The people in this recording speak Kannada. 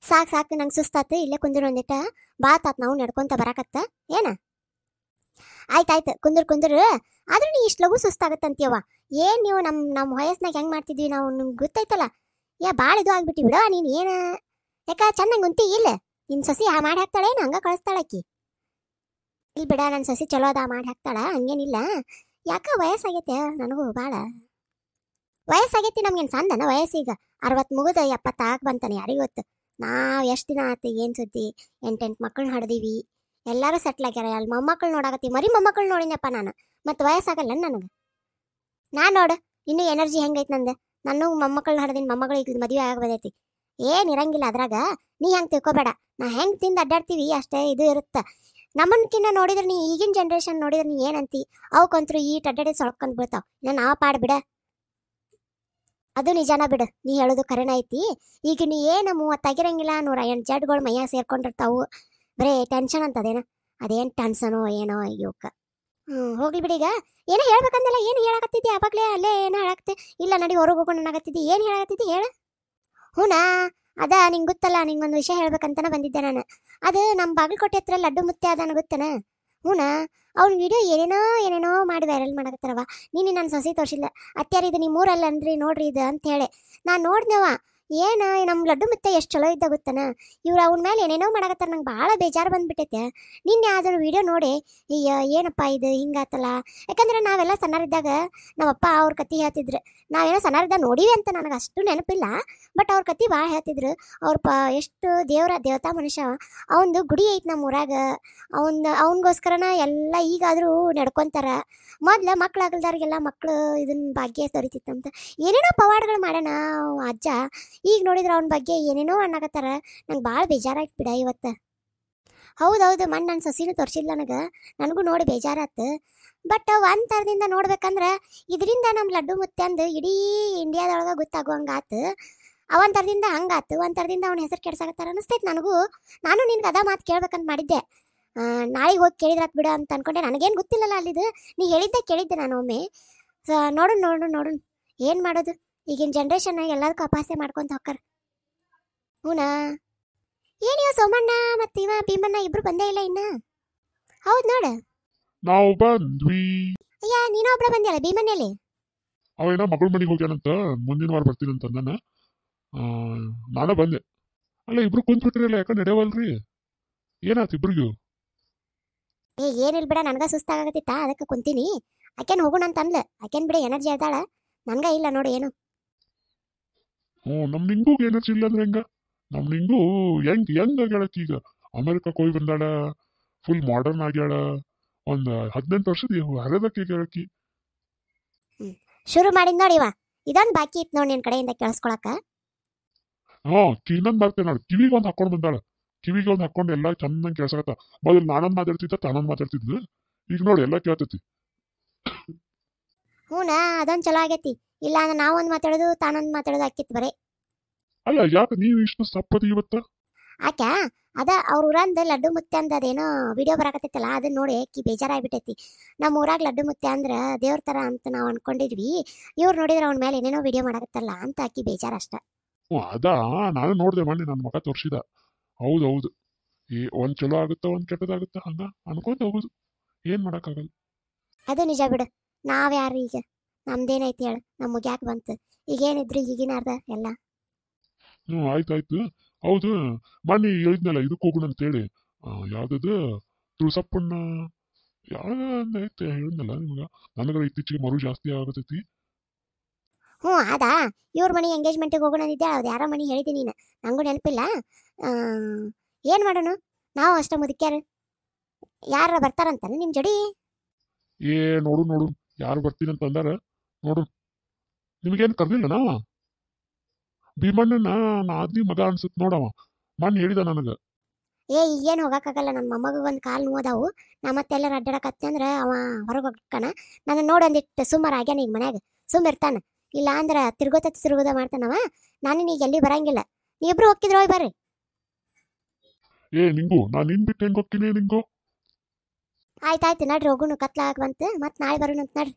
ಸಾಕು ಸಾಕು ನಂಗೆ ಸುಸ್ತಾತು, ಇಲ್ಲೇ ಕುಂದ್ರು ಒಂದಿಟ್ಟ. ಬಾತಾತ್ ನಾವು ನಡ್ಕೊಂತ ಬರಾಕತ್ತ ಏನ. ಆಯ್ತಾಯ್ತು ಕುಂದ್ರು. ಆದ್ರೆ ನೀ ಇಷ್ಟು ಲಘು ಸುಸ್ತಾಗತ್ತಂತೀಯವ್ವ. ಏನ್ ನೀವು ನಮ್ಮ ವಯಸ್ಸಿನಾಗ ಹೆಂಗ್ ಮಾಡ್ತಿದ್ವಿ ನಾವು, ನಿಮ್ಗೆ ಗೊತ್ತೈತಲ್ಲ. ಭಾಳ ಇದು ಆಗ್ಬಿಟ್ಟಿ ಬಿಡೋ ನೀನು. ಏನು ಯಾಕ ಚೆನ್ನಾಗಿ ಉಂತಿ ಇಲ್ಲ ನಿನ್ನ ಸೊಸಿ ಮಾಡಿ ಹಾಕ್ತಾಳೇನು, ಹಂಗ ಕಳಿಸ್ತಾಳಕ್ಕಿ. ಇಲ್ಲಿ ಬಿಡ, ನನ್ನ ಸೊಸಿ ಚಲೋ ಅದ, ಮಾಡಿ ಹಾಕ್ತಾಳ, ಹಂಗೇನಿಲ್ಲ. ಯಾಕ ವಯಸ್ಸಾಗೈತೆ ನನಗೂ ಭಾಳ ವಯಸ್ಸಾಗೈತಿ. ನಮ್ಗೇನು ಸಂದನ ವಯಸ್ಸೀಗ 60 ಮುಗಿದ 70 ಆಗಿ ಬಂತಾನೆ, ಯಾರಿಗೂ ಗೊತ್ತು. ನಾವು ಎಷ್ಟು ದಿನ ಆತು, ಏನು ಸುದ್ದಿ, 8 ಮಕ್ಕಳನ್ನ ಹಡ್ದೀವಿ, ಎಲ್ಲರೂ ಸೆಟ್ಲ್ ಆಗ್ಯಾರ. ಅಲ್ಲಿ ಮೊಮ್ಮಕ್ಕಳು ನೋಡಕತ್ತಿ, ಮರಿ ಮೊಮ್ಮಕ್ಕಳು ನೋಡಿನಪ್ಪ ನಾನು. ಮತ್ತು ವಯಸ್ಸಾಗಲ್ಲ ನನಗೆ. ನಾನು ನೋಡು ಇನ್ನೂ ಎನರ್ಜಿ ಹೆಂಗೈತೆ ನಂದು. ನಾನು ಮೊಮ್ಮಕ್ಕಳನ್ನ ಹಡ್ದೀನಿ, ಮೊಮ್ಮಗಳು ಈಗ ಮದುವೆ ಆಗಬದೈತಿ. ಏನು ಇರಂಗಿಲ್ಲ ಅದ್ರಾಗ. ನೀ ಹೆಂಗೆ ತಿಳ್ಕೊಬೇಡ. ನಾ ಹೆಂಗೆ ತಿಂದು ಅಡ್ಡಾಡ್ತೀವಿ ಅಷ್ಟೇ ಇದು ಇರುತ್ತೆ. ನಮ್ಮನ್ಕಿನ್ನ ನೋಡಿದ್ರೆ ನೀ ಈಗಿನ ಜನ್ರೇಷನ್ ನೋಡಿದ್ರೆ ನೀ ಏನಂತಿ, ಅವಕ್ಕಂತರೂ ಈ ಅಡ್ಡಾಡಿ ಸೊಳ್ಕೊಂಡ್ ಬೀಳ್ತಾವ. ನಾವು ಪಾಡ್ ಬಿಡ. ಅದು ನಿಜಾನ ಬಿಡು, ನೀ ಹೇಳೋದು ಕರೆನ ಐತಿ. ಈಗ ನೀ ಏನು 30 ಆಗಿರಂಗಿಲ್ಲ, 108 ಜಡ್ಗಳು ಮೈಯಾಗ ಸೇರ್ಕೊಂಡಿರ್ತಾವು. ಬರೇ ಟೆನ್ಷನ್ ಅಂತದೇನ. ಅದೇನು ಟೆನ್ಷನೋ ಏನೋ ಇವಕ್ಕ. ಹೋಗ್ಲಿ ಬಿಡೀಗ. ಏನೋ ಹೇಳ್ಬೇಕಂದಲ್ಲ, ಏನು ಹೇಳಕತ್ತಿದ್ದಿ ಆವಾಗಲೇ? ಅಲ್ಲೇ ಏನೋ ಹೇಳಕತ್ತಿ. ಇಲ್ಲ ನಡಿ ಹೊರಗೆ ಹೋಗೋಣ ಅನ್ನಕತ್ತಿದ್ದಿ. ಏನು ಹೇಳಕತ್ತಿದ್ದಿ ಹೇಳ. ಹೂನಾ, ಅದ ನಿಂಗೆ ಗೊತ್ತಲ್ಲ, ನಿಂಗೊಂದು ವಿಷಯ ಹೇಳ್ಬೇಕಂತನ ಬಂದಿದ್ದೆ ನಾನು. ಅದು ನಮ್ಮ ಬಾಗಲಕೋಟೆ ಹತ್ರ ಲಡ್ಡು ಮುತ್ತೆ ಅದಾನ ಗೊತ್ತನ. ಹೂನಾ, ಅವ್ನ ವಿಡಿಯೋ ಏನೇನೋ ಮಾಡಿ ವೈರಲ್ ಮಾಡಕತ್ತಾರವ. ನೀನು ನನ್ನ ಸೊಸೆ ತೋರಿಸಿಲ್ಲ. ಅತ್ಯಾರ ಇದು ನಿಮ್ಮೂರಲ್ಲನ್ರಿ ನೋಡ್ರಿ ಇದು ಅಂತ ಹೇಳಿ ನಾನು ನೋಡ್ದೇವ. ಏನು ನಮ್ಮ ಲಡ್ಡು ಮುತ್ತೆ ಎಷ್ಟು ಚಲೋ ಇದ್ದ ಗೊತ್ತನ. ಇವ್ರು ಅವನ ಮೇಲೆ ಏನೇನೋ ಮಾಡಕತ್ತಾರ. ನಂಗೆ ಭಾಳ ಬೇಜಾರು ಬಂದ್ಬಿಟ್ಟೈತೆ. ನಿನ್ನೆ ಅದರ ವಿಡಿಯೋ ನೋಡಿ ಅಯ್ಯ ಏನಪ್ಪ ಇದು ಹಿಂಗಾತಲ್ಲ. ಯಾಕಂದ್ರೆ ನಾವೆಲ್ಲ ಸಣ್ಣರಿದ್ದಾಗ ನಮ್ಮಪ್ಪ ಅವ್ರ ಕತೆ ಹೇಳ್ತಿದ್ರು. ನಾವೇನೋ ಸಣ್ಣರಿದ್ದಾಗ ನೋಡಿವಿ ಅಂತ ನನಗೆ ಅಷ್ಟು ನೆನಪಿಲ್ಲ. ಬಟ್ ಅವ್ರ ಕತೆ ಭಾಳ ಹೇಳ್ತಿದ್ರು. ಎಷ್ಟು ದೇವತಾ ಮನುಷ್ಯ. ಅವಂದು ಗುಡಿ ಐತೆ ನಮ್ಮ ಊರಾಗ. ಅವನಿಗೋಸ್ಕರನ ಎಲ್ಲ ಈಗಾದರೂ ನಡ್ಕೊತಾರ. ಮೊದ್ಲು ಮಕ್ಳಾಗಲ್ದಾರಿಗೆಲ್ಲ ಮಕ್ಕಳು ಇದನ್ನ ಭಾಗ್ಯ ತೊರಿತಿತ್ತಂತ ಏನೇನೋ ಪವಾಡಗಳು ಮಾಡ್ಯಾನ ಅಜ್ಜ. ಈಗ ನೋಡಿದ್ರೆ ಅವನ ಬಗ್ಗೆ ಏನೇನೋ ಅನ್ನಕತ್ತಾರ. ನಂಗೆ ಭಾಳ ಬೇಜಾರಾಯ್ತು ಬಿಡ ಇವತ್ತು. ಹೌದೌದು, ಮಣ್ಣು ನನ್ನ ಸೊಸಿನೂ ತೋರಿಸಿಲ್ಲ ನನಗೂ ನೋಡಿ ಬೇಜಾರಾತು. ಬಟ್ ಒಂದು ಥರದಿಂದ ನೋಡ್ಬೇಕಂದ್ರೆ ಇದರಿಂದ ನಮ್ಮ ಲಡ್ಡು ಮುತ್ತೆ ಅಂದು ಇಡೀ ಇಂಡಿಯಾದೊಳಗೆ ಗೊತ್ತಾಗುವಂಗಾತು. ಅವನ ಥರದಿಂದ ಹಂಗಾತು, ಒಂದು ಥರದಿಂದ ಅವನ ಹೆಸರು ಕೆಡ್ಸಾಕತ್ತಾರ ಅನಿಸ್ತೈತೆ ನನಗೂ. ನಾನು ನಿನ್ಗೆ ಅದ ಮಾತು ಕೇಳ್ಬೇಕಂತ ಮಾಡಿದ್ದೆ. ನಾಳೆಗೆ ಹೋಗಿ ಕೇಳಿದ್ರಾತ್ ಬಿಡ ಅಂತ ಅನ್ಕೊಂಡೆ. ನನಗೇನು ಗೊತ್ತಿಲ್ಲಲ್ಲ ಅಲ್ಲಿದು. ನೀ ಹೇಳಿದ್ದೆ ಕೇಳಿದ್ದೆ ನಾನು ಒಮ್ಮೆ. ನೋಡು ಏನು ಮಾಡೋದು. ಈಗಿನ ಜನ್ರೇಷನ್ ಎಲ್ಲದಕ್ಕೂ ಅಪಹಾಸ್ಯ ಮಾಡ್ಕೊಂತ ಹೋಗ್ತಾರ. ಹೂನಾ, ಏನಿವ ಸೋಮಣ್ಣ ಮತ್ತು ಇವ ಭೀಮಣ್ಣ ಇಬ್ರು ಬಂದೇ ಇಲ್ಲ ಇನ್ನ. ಹೌದು ನೋಡು, ನಾವು ಬಂದ್ವಿ. ಅಯ್ಯ ನೀನೋ ಒಬ್ಳ ಬಂದಿಯಲ್ಲ ಭೀಮಣ್ಣಲ್ಲಿ. ಅವೇನ ಮಗಳ ಮನೆಗೆ ಹೋಗ್ಯಾನಂತ, ಮುಂದಿನ ವಾರ ಬರ್ತೀನಂತ ನಾನು. ನಾನೇ ಬಂದೆ. ಅಲ್ಲ ಇಬ್ರು ಕುಂತ್ಬಿಟ್ರಲ್ಲ, ಯಾಕೆ ನಡೆಯವಲ್ರಿ? ಏನಾಯ್ತು ಇಬ್ರಿಗೂ? ಏನಿಲ್ಲ ಬಿಡ, ನನಗ ಸುಸ್ತಾಗತ್ತಿತ್ತ, ಅದಕ್ಕೆ ಕುಂತೀನಿ. ಆಕೆನ್ ಹೋಗೋಣ ಅಂತ ಅಂದ್ಲ. ಆಕೆನ್ ಬಿಡ ಎನರ್ಜಿ ಅದಾಳ, ನನಗ ಇಲ್ಲ ನೋಡಿ ಏನು. ನಮ್ ನಿಂಗೂ ಎನರ್ಜಿ ಇಲ್ಲ ಅಂದ್ರೆ ಹೆಂಗ? ನಮ್ ನಿಂಗೂ ಹೆಂಗ್ ಆಗ್ಯಾಳಕ್ ಈಗ. ಅಮೆರಿಕಕ್ಕೆ ಹೋಗಿ ಬಂದಾಳ, ಫುಲ್ ಮಾಡರ್ನ್ ಆಗ್ಯಾಳ. ಒಂದ್ 18 ವರ್ಷದ ಹರದಕ್ಕೆ ಆಗ್ಯಾಳಕಿ. ಶುರು ಮಾಡಿದ್ ನೋಡಿ ಇವ. ಇದೊಂದು ಬಾಕಿ ಇತ್ತು ನೋಡಿ ನಿನ್ ಕಡೆಯಿಂದ ಕೇಳಿಸ್ಕೊಳಕ. ಇನ್ನೊಂದ್ ಬರ್ತೇನೆ ನೋಡಿ, ಕಿವಿಗೆ ಒಂದ್ ಹಾಕೊಂಡ್ ಬಂದಾಳ. ಕಿವಿಗೆ ಒಂದ್ ಹಾಕೊಂಡು ಎಲ್ಲ ಚೆನ್ನಾಗಿ ಕೇಳ್ಸಕತ್ತ. ಮೊದಲು ನಾನೊಂದ್ ಮಾತಾಡ್ತಿದ್ದ, ತಾನೊಂದ್ ಮಾತಾಡ್ತಿದ್ಲು. ಈಗ ನೋಡಿ ಎಲ್ಲ ಕೇಳ್ತೈತಿ. ಹೂನಾ, ಅದೊಂದ್ ಚಲೋ ಆಗೈತಿ. ಇಲ್ಲ ಅಂದ್ರೆ ನಾವೊಂದ್ ಮಾತಾಡೋದು ತಾನೊಂದ್ ಮಾತಾಡೋದು ಆಕಿತ್ ಬರೇ. ಅಲ್ಲ ಯಾಕೆ ನೀವು ಇಷ್ಟು ಸಪ್ಪದಿ ಇವತ್ತ? ಆಕ ಅದ ಅವ್ರ ಊರಂದ ಲಡ್ಡು ಮುತ್ತೆ ಅಂದ ಅದೇನೋ ವಿಡಿಯೋ ಬರಾಕತ್ತೈತಲ್ಲ, ಅದನ್ನ ನೋಡಿ ಆಕಿ ಬೇಜಾರಾಗ್ಬಿಟ್ಟೈತಿ. ನಮ್ಮ ಊರಾಗ ಲಡ್ಡು ಮುತ್ತೆ ಅಂದ್ರ ದೇವ್ರ ತರ ಅಂತ ನಾವು ಅನ್ಕೊಂಡಿದ್ವಿ. ಇವ್ರು ನೋಡಿದ್ರೆ ಅವನ ಮೇಲೆ ಏನೇನೋ ವಿಡಿಯೋ ಮಾಡಕತ್ತಲ್ಲ ಅಂತ ಆಕಿ ಬೇಜಾರ ಅಷ್ಟ. ಅದಾ, ನಾನು ನೋಡ್ದೆ ಮೊನ್ನೆ, ನನ್ನ ಮಗ ತೋರ್ಸಿದ. ಹೌದೌದು, ಒಂದ್ ಚಲೋ ಆಗುತ್ತಾ ಒಂದ್ ಕೆಟ್ಟದಾಗುತ್ತಾ ಹಂಗ ಅನ್ಕೊಂತ ಹೋಗುದು. ಏನ್ ಮಾಡಕ್ಕಾಗಲ್ಲ. ಅದು ನಿಜ ಬಿಡು. ನಾವ್ಯಾರು ಈಗ? ನಮ್ದೇನೈತಿ ಹೇಳು, ನಮಗೆ ಯಾಕೆ ಬಂತು? ಈಗೇನಿದ್ರು ಈಗಿನ ಅರ್ಧ ಎಲ್ಲ. ಆಯ್ತಾಯ್ತು. ಹೌದು, ಮೊನ್ನೆ ಹೇಳಿದ್ನಲ್ಲ ಇದಕ್ಕೆ ಹೋಗೋಣ ಅಂತೇಳಿ. ಯಾವ್ದದು ತುಳಸಪ್ಪಣ್ಣ ಯಾವ್ದೈತೆ ಹೇಳಿದ್ನಲ್ಲ ನಿಮ್ಗ. ನನಗ ಇತ್ತೀಚೆಗೆ ಮರು ಜಾಸ್ತಿ ಆಗತೈತಿ. ಅದಾ, ಇವ್ರ ಮನೆ ಎಂಗೇಜ್ಮೆಂಟಿಗೆ ಹೋಗೋಣ ಅಂದಿದ್ದೆ. ಅದು ಯಾರೋ ಮನೆ ಹೇಳಿದ್ದೀನಿ ನೀನು, ನಂಗೂ ನೆನಪಿಲ್ಲ. ಏನು ಮಾಡೋಣ, ನಾವು ಅಷ್ಟ ಮುದುಕ್ಯಾರ. ಯಾರ ಬರ್ತಾರಂತಾನೆ ನಿಮ್ಮ ಜೋಡಿ? ನೋಡು ಯಾರು ಬರ್ತೀನಿ ಅಂತ ಅಂದಾರ ನೋಡು. ನಿಮಗೇನು ಕರ್ದಿಲ್ಲ ನಾವ? ಭೀಮಣ್ಣನ ನಾದ್ನಿ ಮಗ ಅನ್ಸುತ್ತೆ ನೋಡವ, ಮೊನ್ನೆ ಹೇಳಿದ ನನಗ. ಈಗೇನು ಹೋಗಕ್ಕಾಗಲ್ಲ, ನನ್ನ ಮೊಮ್ಮಗ ಒಂದು ಕಾಲು ನೋದಾವು. ನಾ ಮತ್ತೆಲ್ಲರ ಅಡ್ಡಾಡಕತ್ತೆ ಅಂದ್ರೆ ಅವ ಹೊರಗೆ ಹೋಗ್ಕಣ. ನನ್ನ ನೋಡೊಂದಿಟ್ಟು ಸುಮಾರು ಆಗ್ಯಾನ ಈಗ ಮನ್ಯಾಗ. ಇರ್ತಾನ. ಇಲ್ಲ ಅಂದ್ರೆ ತಿರುಗೋದ ಮಾಡ್ತಾನವ. ನಾನು ಈಗ ಎಲ್ಲಿ ಬರಂಗಿಲ್ಲ. ನೀವಿಬ್ರು ಹೋಗ್ತಿದ್ರು ಹೋಗಿ ಬರ್ರಿ. ನಿಂಗು ನಾನು ನಿನ್ ಬಿಟ್ಟು ಹೆಂಗ್ ಹೋಗ್ತೀನಿ ನಿಂಗು? ಆಯ್ತಾಯ್ತು ನಡ್ರಿ ಹೋಗುನು, ಕತ್ಲಾಗ ಬಂತು. ಮತ್ತೆ ನಾಳೆ ಬರೋಣ ಅಂತ ನಡ್ರಿ.